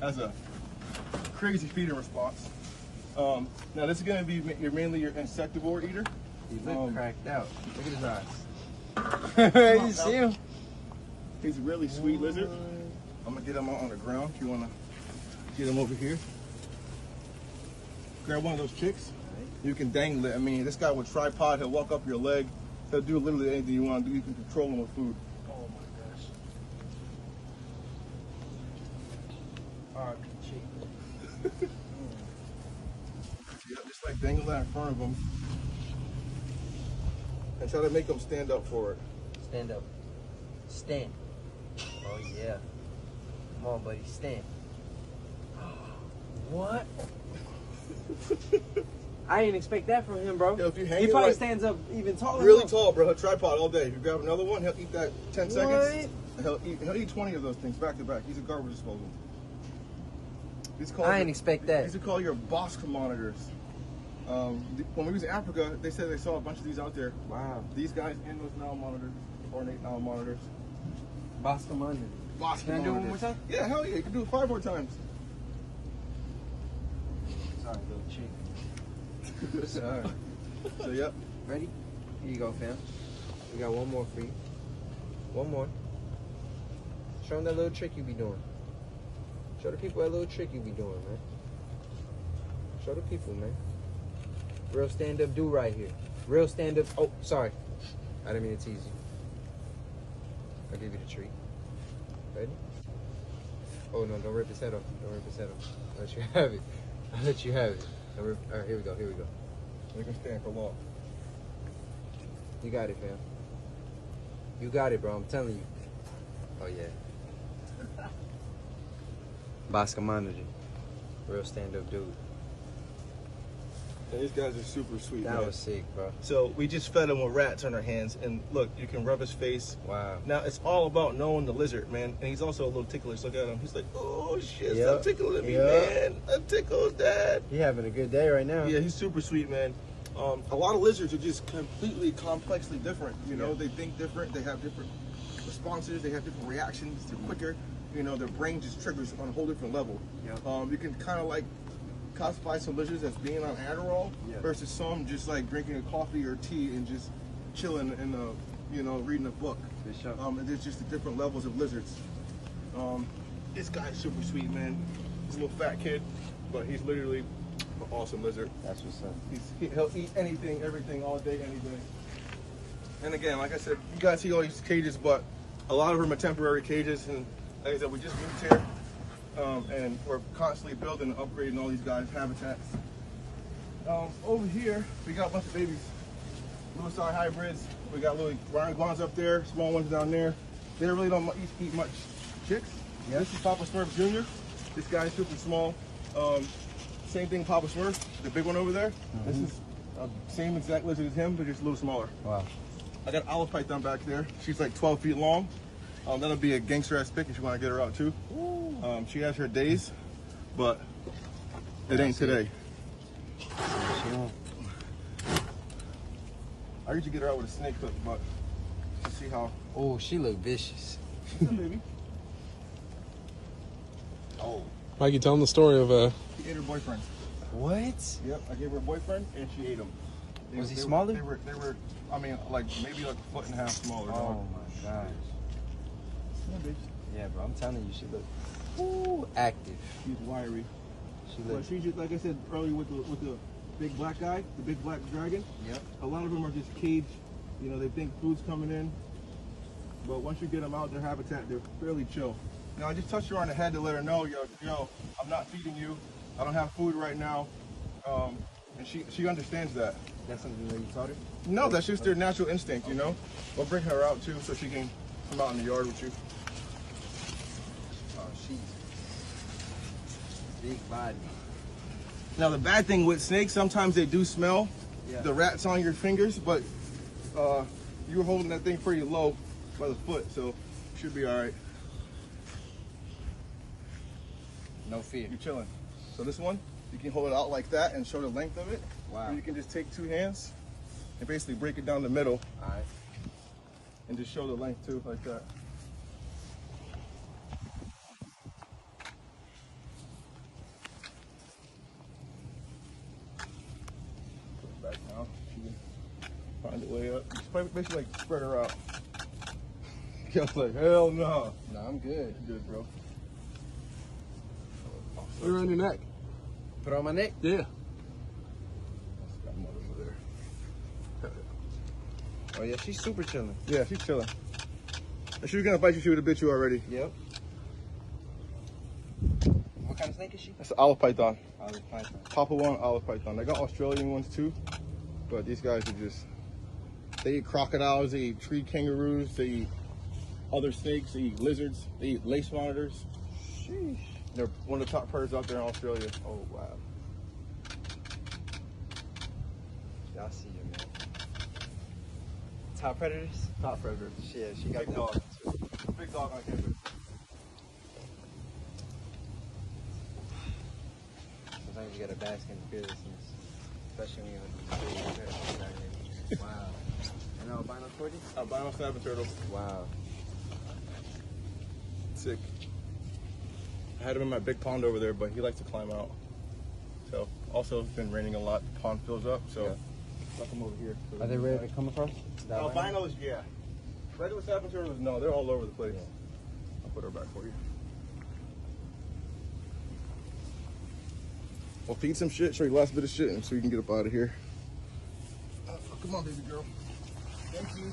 has a crazy feeding response. Now this is going to be mainly your insectivore eater. He look cracked out. Look at his eyes. You see him? He's a really sweet lizard. I'm going to get him out on the ground if you want to get him over here. Grab one of those chicks. You can dangle it. I mean, this guy with tripod, he'll walk up your leg. He'll do literally anything you want to do. You can control him with food. Oh my gosh. R.I.P. chick. Yeah, just like dangle that in front of him. And try to make him stand up for it. Stand up. Stand. Oh yeah. Come on, buddy. Stand. What? I didn't expect that from him, bro. Yo, if you hang he it probably like, stands up even taller. Really tall, bro. He'll tripod all day. If you grab another one, he'll eat that 10 what? seconds. He'll eat 20 of those things back to back. He's a garbage disposal. I didn't expect that. These are called your Bosca monitors. When we was in Africa, they said they saw a bunch of these out there. Wow. These guys and those now monitors, ornate now monitors. Bosca monitor. Bosca Can I do it one more time? Yeah, hell yeah. You can do it 5 more times. Sorry, little chick. Sorry. So, yep. Ready? Here you go, fam. We got one more for you. One more. Show them that little trick you be doing. Show the people that little trick you be doing, man. Show the people, man. Real stand-up do right here. Real stand-up. Oh, sorry. I didn't mean to tease you. I'll give you the treat. Ready? Oh, no, don't rip his head off. Don't rip his head off. I'll let you have it. I'll let you have it. All right, here we go. Here we go. You can stand for long. You got it, fam. You got it, bro. I'm telling you. Oh, yeah. Bosca monitor. Real stand-up dude. And these guys are super sweet, That man. was sick, bro. So we just fed him with rats on our hands, and look, you can rub his face. Wow. Now it's all about knowing the lizard, man. And he's also a little ticklish. Look at him. He's like, oh shit, Yep. stop tickling me, Yep. man. I'm tickled, Dad. He having a good day right now. Yeah, he's super sweet, man. A lot of lizards are just completely complexly different. You know, they think different. They have different responses. They have different reactions. They're quicker. You know, their brain just triggers on a whole different level. Yep. You can kind of like classify some lizards as being on Adderall versus some just like drinking a coffee or tea and just chilling and you know, reading a book. For sure. And there's just the different levels of lizards. This guy's super sweet, man. He's a little fat kid, but he's literally an awesome lizard. That's what's up. He'll eat anything, everything, all day, any day. And again, like I said, you guys see all these cages, but a lot of them are temporary cages. And like I said, we just moved here. And we're constantly building and upgrading all these guys' habitats. Over here, we got a bunch of babies. Louis R hybrids. We got little Ryan Guans up there, small ones down there. They really don't eat much chicks. Yep. This is Papa Smurf Jr. This guy's super small. Same thing, Papa Smurf, the big one over there. This is same exact lizard as him, but just a little smaller. Wow. I got olive python back there. She's like 12 feet long. That'll be a gangster ass pick if you want to get her out too. She has her days, but it ain't today. I usually get her out with a snake hook, but let's see how. Oh, she look vicious. Baby. Oh. Mikey, tell them the story of She ate her boyfriend. What? Yep, I gave her a boyfriend and she ate him. Was he smaller? They were, I mean, like maybe like a foot and a half smaller. Oh my gosh. Yeah, bitch. Yeah, bro. I'm telling you, she look active. She's wiry. She But look. she's just like I said earlier with the big black guy, the big black dragon. Yep. A lot of them are just caged. You know, they think food's coming in. But once you get them out their habitat, they're fairly chill. Now I just touched her on the head to let her know, yo, I'm not feeding you. I don't have food right now. And she understands that. That's something that you taught her? No, that's just their natural instinct, you know. We'll bring her out too so she can come out in the yard with you. Oh, she's big body. Now the bad thing with snakes, sometimes they do smell the rats on your fingers, but you were holding that thing pretty low by the foot, so should be all right. No fear. You're chilling. So this one, you can hold it out like that and show the length of it. Wow. Or you can just take 2 hands and basically break it down the middle. All right. And just show the length too, like that. basically like spread her out. I was like, hell no. No, I'm good. You're good, bro. Put her on your neck. Put her on my neck? Yeah. Got mother over there. Oh, yeah, she's super chilling. Yeah, she's chilling. If she was gonna bite you, she would have bit you already. Yep. What kind of snake is she? That's an olive python. Olive python. Papua one, olive python. They got Australian ones too, but these guys are just, they eat crocodiles, they eat tree kangaroos, they eat other snakes, they eat lizards, they eat lace monitors. Sheesh. They're one of the top predators out there in Australia. Oh, wow. Y'all see you, man. Top predators? Top predators. Yeah, she got Big that. dog. Big dog on campus. Sometimes you gotta bask in fearlessness, especially when you're Wow. And albino tortoise? Albino snapping turtle. Wow. Sick. I had him in my big pond over there, but he likes to climb out. So, also it's been raining a lot. The pond fills up, so Yeah. stuck him over here. Are they rare to come across? Albinos, yeah. Regular snapping turtles, no, they're all over the place. Yeah. I'll put her back for you. Well, feed some shit, show you the last bit of shit, and so you can get up out of here. Oh, come on, baby girl. Thank you.